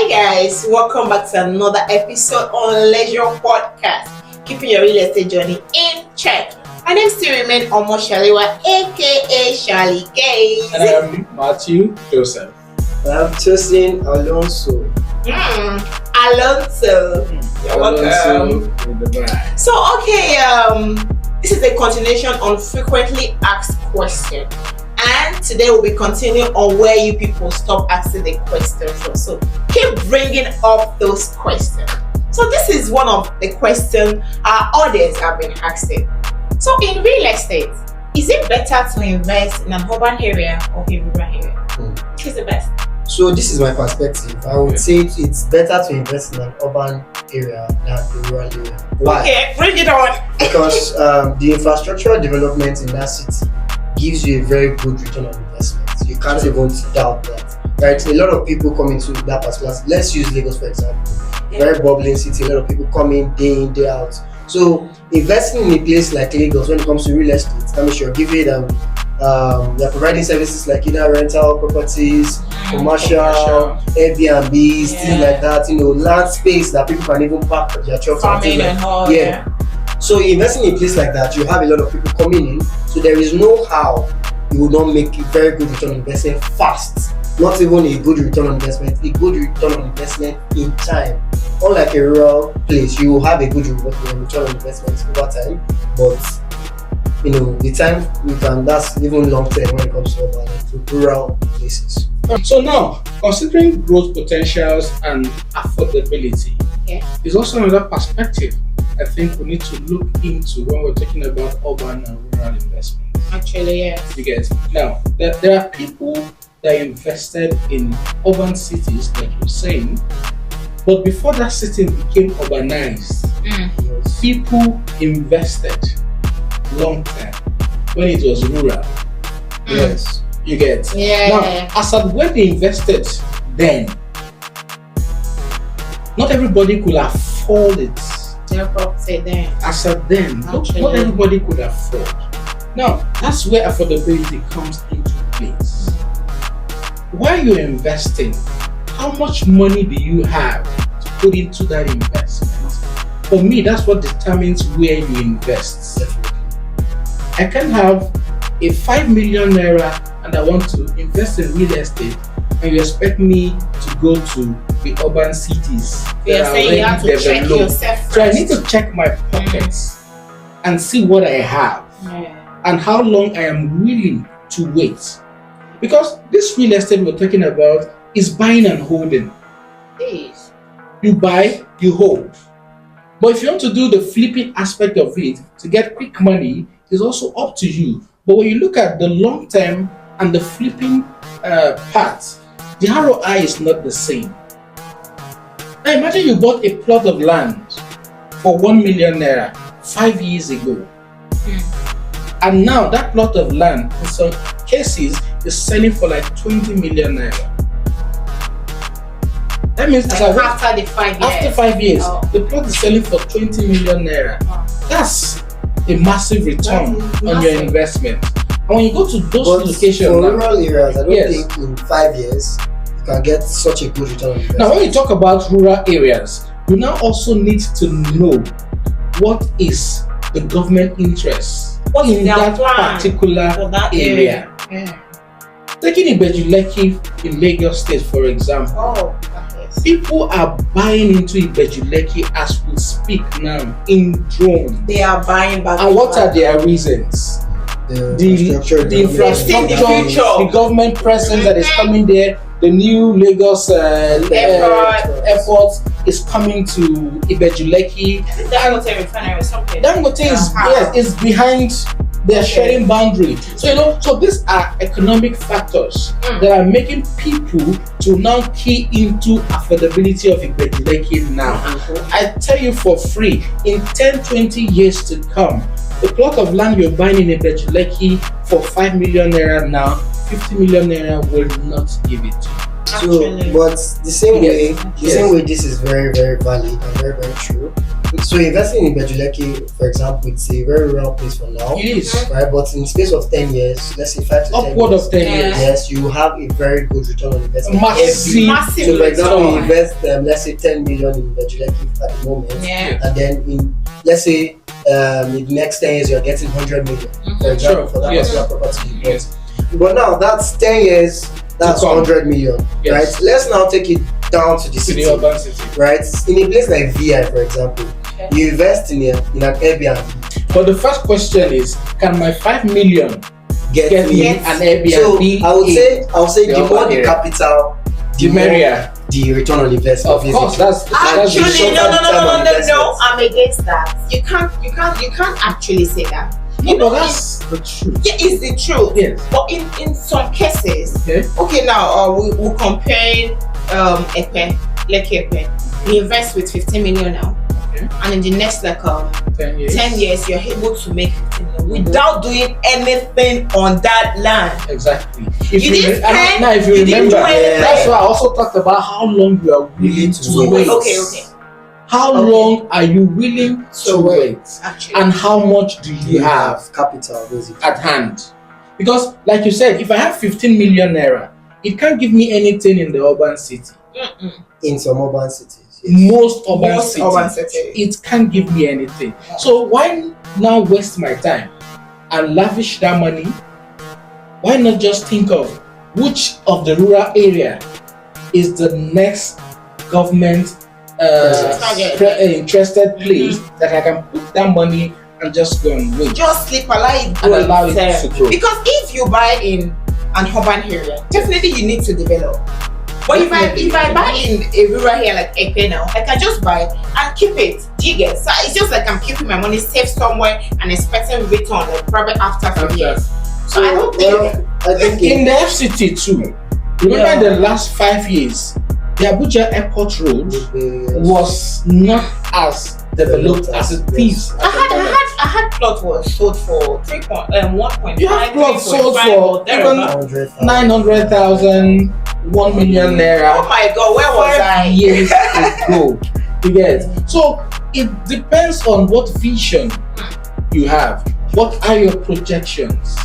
Hi guys, welcome back to another episode on Leisure Podcast, keeping your real estate journey in check. My name still remains Omo Shaliwa, aka Shali Gaze. And I'm Matthew Joseph. I'm Tosin Alonso. Alonso. You're welcome. So this is a continuation on frequently asked questions. And today we'll be continuing on where you people stop asking the questions from. So keep bringing up those questions. So this is one of the questions our audience have been asking. So in real estate, is it better to invest in an urban area or a rural area? Which is the best? So this is my perspective. I would say it's better to invest in an urban area than a rural area. Why? Okay, bring it on. Because the infrastructural development in that city gives you a very good return on investment. You can't even doubt that. Right? A lot of people come into that particular. Let's use Lagos for example. Very bubbling city. A lot of people come in, day out. So investing in a place like Lagos, when it comes to real estate, that means you're giving they're providing services like either rental properties, commercial, Airbnbs, things like that. Land space that people can even park their trucks and things like that. So investing in a place like that, you have a lot of people coming in. So there is no how you will not make a very good return on investment fast. Not even a good return on investment, a good return on investment in time. Unlike a rural place, you will have a good return on investment over time, but the time you can, that's even long term when it comes to urban to rural places. So now, considering growth potentials and affordability, is also another perspective I think we need to look into when we're talking about urban and rural investment. Actually, yes. You get now there are people that invested in urban cities, like you're saying, but before that city became urbanized, people invested long term when it was rural. Yes. You get now as at when they invested then, not everybody could afford it. Their property then. As at then, not everybody could afford. Now that's where affordability comes into place. While you're investing, how much money do you have to put into that investment? For me, that's what determines where you invest. I can have a 5 million naira and I want to invest in real estate, and you expect me to go to the urban cities. You're saying you have to check yourself first. So I need to check my pockets and see what I have and how long I am willing to wait. Because this real estate we're talking about is buying and holding. Yes. You buy, you hold. But if you want to do the flipping aspect of it to get quick money, it's also up to you. But when you look at the long term and the flipping part, the ROI is not the same. Now imagine you bought a plot of land for 1 million naira 5 years ago. And now that plot of land, in some cases, is selling for like 20 million naira. That means after the 5 years. After 5 years, the plot is selling for 20 million naira. That's a massive return on your investment. And when you go to those locations, for rural areas, I don't think in 5 years you can get such a good return on investment. Now, when you talk about rural areas, you now also need to know what is the government interest in that particular area. Taking Ibeju-Lekki in Lagos State, for example. People are buying into Ibeju-Lekki as we speak now in drones. They are buying back. And what are their reasons? The infrastructure, the government presence that is coming there, the new Lagos airport is coming to Ibeju-Lekki. Dangote refinery or something. Dangote is behind their sharing boundary. So these are economic factors that are making people to now key into affordability of Ibeju-Lekki now. I tell you for free, in 10-20 years to come, the plot of land you're buying in Ibeju-Lekki for 5 million naira now, 50 million naira will not give it to you. Actually. But the same way, Yes. this is very, very valid and very, very true. So investing in Bejuleke, for example, it's a very rural place for now, It is right? But in the space of 10 years, let's say 5 to 10 upward years, of 10 Yeah. years. yes, you have a very good return on investment. Massive. Massive. So, for example, you return. invest, let's say 10 million in Bejuleke at the moment, Yeah. and then in, let's say, in the next 10 years, you're getting 100 million, for example, Sure. for that Yes. particular property you bought. Yes. But now that's 10 years, that's come. 100 million, Yes. right? Let's now take it down to the To city, the urban city. right? In a place like VI, for example, Okay. you invest in an Airbnb, But the first question is, can my 5 million get me Yes. an So Airbnb? I would say the the more urban the area. capital, the more merrier. the return on investment. Of course, basically. that's the Actually, short no, term investment. I'm against that. You can't actually say that. You no, know, but that's the truth. yeah, it's the truth. Yes. But in some cases, Okay. now we're comparing Ekpe, Lekki Ekpe. We invest with 15 million now, Okay. and in the next 10 years. 10 years, you're able to make 15 million without doing anything on that land. Exactly. You didn't spend- now, if you you didn't remember, do anything. that's why I also talked about how long you are willing to to wait. wait. Okay. How Okay. long are you willing to So wait? Actually, And how much do you have capital, basically. at hand? Because, like you said, if I have 15 million naira, it can't give me anything in the urban city. mm-mm. In some urban cities. Most urban Most cities, urban cities. it can't give me anything. So why now waste my time and lavish that money? Why not just think of which of the rural area is the next government interested place that I can put that money and just go and wait Just sleep, allow it and grow allow it itself. to grow. Because if you buy in an urban area, definitely you need to develop. But if I buy in a rural area like Ekpe now, I can just buy and keep it. Do you get? So it's just like I'm keeping my money safe somewhere and expecting return, like probably after 5 years. So I don't think. Well, I think In the FCT too, remember the last 5 years, the Abuja Airport Road was not as developed as it is. I had plot was sold for 1.5. You have plots sold 3.5 for or thereabout. 900,000, 1 million naira. Oh my God, where was 5 I? years ago. You get? So it depends on what vision you have. What are your projections?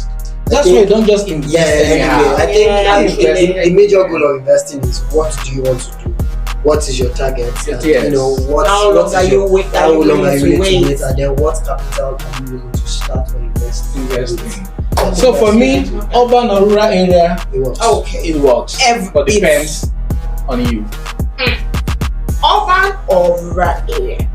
That's why you don't just invest anyhow. I think Yeah, the major goal of investing is what do you want to do? What is your target? And, Yes. you know, How long are you waiting? how long are you willing to wait? And then what capital are you willing to start or invest in? Investing. So for me, urban or rural area, It works. Okay. it works. But depends on you. Urban or rural area,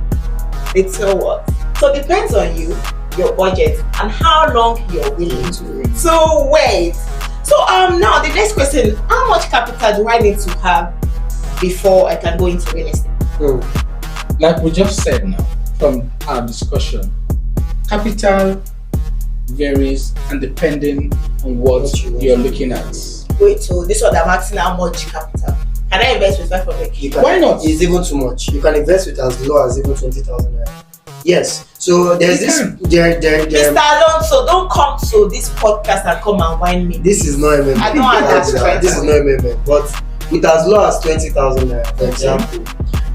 it still works. So it depends on you, your budget, and how long you're willing to wait. So wait. So now the next question: how much capital do I need to have before I can go into real estate? Like we just said now from our discussion, capital varies and depending on what you're looking at. Wait, so this one I'm asking how much capital. Can I invest with 500k? Why not? It's even too much. You can invest with as low as even 20,000 naira. Yes. So there's You this. can. Mr. Alonso, don't come to this podcast and come and whine me. This is not a I don't understand. This is not a but with as low as 20,000 naira, for example,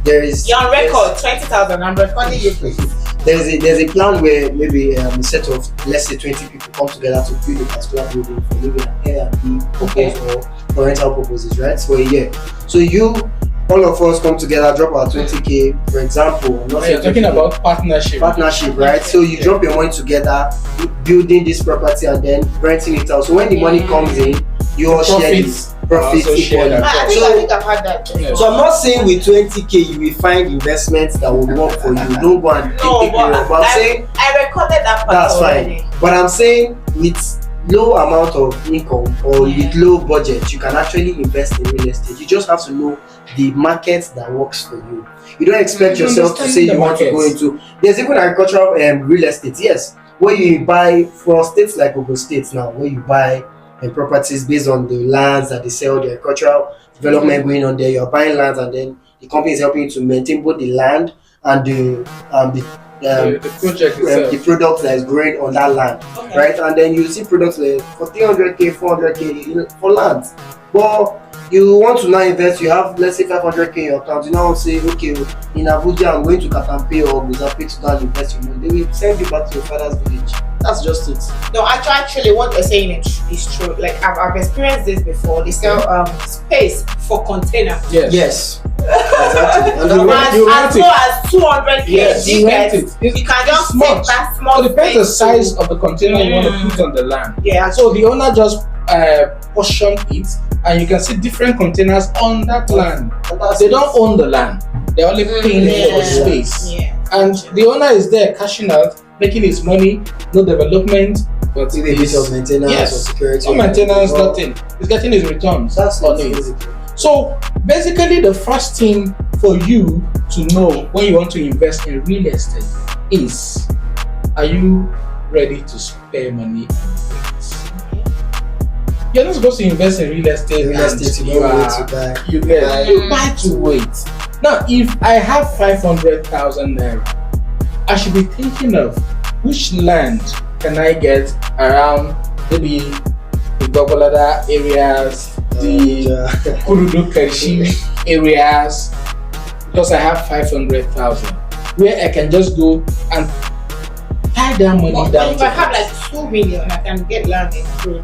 there is. You're on record, 20,000. I'm recording you, please. There's a plan where maybe a set of, let's say, 20 people come together to build a particular building for maybe an Airbnb purpose or for rental purposes, right? For a year. So all of us come together, drop our 20k, for example. I'm not You're saying talking 20K, about partnership. right? So you drop your money together, building this property and then renting it out. So when the money comes in, you all share it. Profits also share equally. that. I think I've had that. Yeah. So I'm not saying with 20k you will find investments that will work for you. Don't go and No, take it wrong. But I'm saying I recorded that part that's already. fine. But I'm saying with low amount of income or with low budget, you can actually invest in real estate. You just have to know the market that works for you. You don't expect You yourself to understand say the you want to go markets. into. There's even agricultural real estate, yes, where you buy for states like Ogun State now, where you buy properties based on the lands that they sell, the agricultural development going on there. You're buying lands and then the company is helping you to maintain both the land and the the project itself. the product that is growing on that land, Okay. right? And then you see products like for 300k, 400k for land. But you want to now invest, you have let's say 500k in your account. You now say, okay, in Abuja, I'm going to Katampe or Guzape to go and invest your money. They will send you back to your father's village. That's just it. No, actually, what you're saying is true. Like I've experienced this before. They sell space for container. Yes. Exactly. And You that- rent- As low as 200k. Yes, you you get rent it. You can just small. take that small. So it depends the space size of the container you want to put on the land. Yeah. So the owner just portion it, and you can see different containers on that land. and that's They it. don't own the land. They're only paying for space. Yeah. And the owner is there cashing out, making his money, no development, but Maybe a bit of maintenance Yes. or security. no maintenance, Well, nothing. He's getting his returns That's on it. it. Basically. So basically, the first thing for you to know when you want to invest in real estate is: are you ready to spare money and wait? You're not supposed to invest in real estate. Real and estate, you you don't are- wait to buy. you buy to wait. Now, if I have 500,000 naira, I should be thinking of which land can I get around maybe the Gogolada areas, the Kurudu Kershi areas, because I have 500,000, where I can just go and tie that money But down. if I have like 2 million, I can get land in Kuru.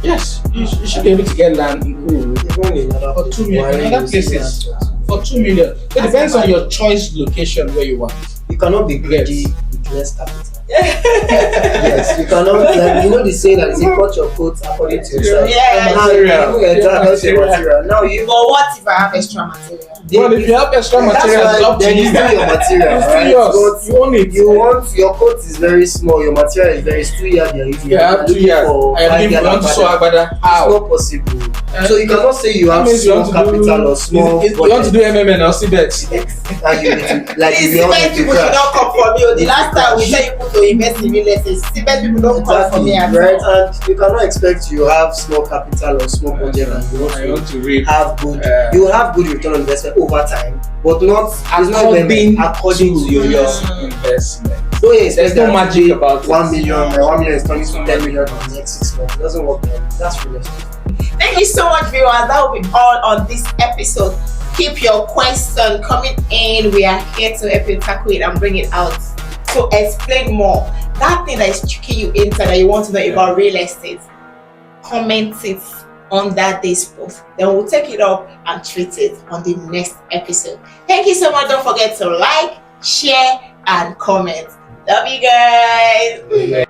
Yes, you should be able to get land in Kuru Even in other for 2 million. In other places, for 2 million. It depends on your choice location where you want. You cannot be greedy Yes. with less capital. Yes, you cannot. Like, you know the saying that is a cut your coat according to your size. Yeah. Now you have material. Now you. But what if I have extra material? Well, if you have extra material, it's up to then you. it's still your material, It's still right? yours. But You own it. you want your coat is very small, your material is very still here. You have 2 years. I think you want to sew agbada. It's How? not possible. So you cannot say you have That means you small want to do- capital or small. You want to do MMN or CBEX. and you need to, like These you don't CBET need to people should crash. not come for me. The last time we tell people to invest in real estate, CBET people don't come for me at right? all. And you cannot expect you have small capital or small budget and you want I to want to read. have good. You will have good return on investment over time, but not according to your investment. So yes, There's no magic about it. 1 million. 1 million is turning to 10 million in the next 6 months. It doesn't work that way. That's real estate. Thank you so much, viewers. That will be all on this episode. Keep your question coming in. We are here to help you tackle it and bring it out to explain more. That thing that is tricking you inside that you want to know about real estate, comment it on that day's post. Then we'll take it up and treat it on the next episode. Thank you so much. Don't forget to like, share, and comment. Love you guys.